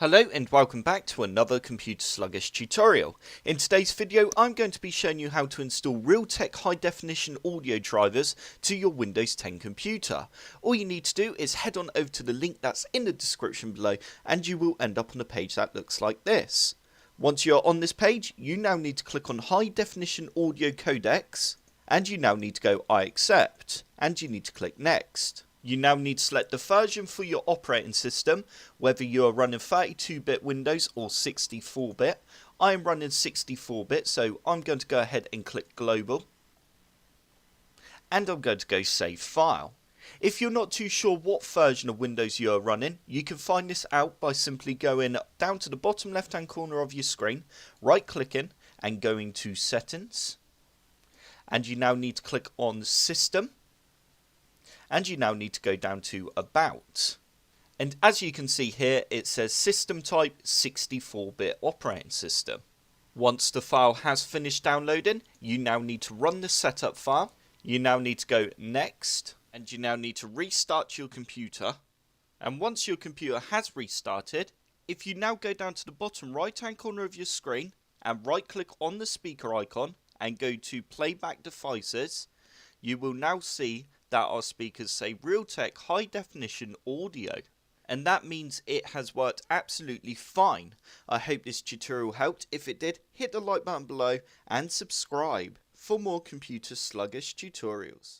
Hello and welcome back to another Computer Sluggish tutorial. In today's video I'm going to be showing you how to install Realtek High Definition Audio Drivers to your Windows 10 computer. All you need to do is head on over to the link that's in the description below and you will end up on a page that looks like this. Once you're on this page, you now need to click on High Definition Audio Codecs and you now need to go I accept and you need to click Next. You now need to select the version for your operating system, whether you are running 32-bit Windows or 64-bit. I am running 64-bit, so I'm going to go ahead and click Global. And I'm going to go Save File. If you're not too sure what version of Windows you are running, you can find this out by simply going down to the bottom left-hand corner of your screen, right-clicking and going to Settings. And you now need to click on System. And you now need to go down to About. And as you can see here, it says System Type 64-bit Operating System. Once the file has finished downloading, you now need to run the setup file. You now need to go Next. And you now need to restart your computer. And once your computer has restarted, if you now go down to the bottom right hand corner of your screen and right click on the speaker icon and go to Playback Devices, you will now see that our speakers say Realtek High Definition Audio. And that means it has worked absolutely fine. I hope this tutorial helped. If it did, hit the like button below and subscribe for more computer sluggish tutorials.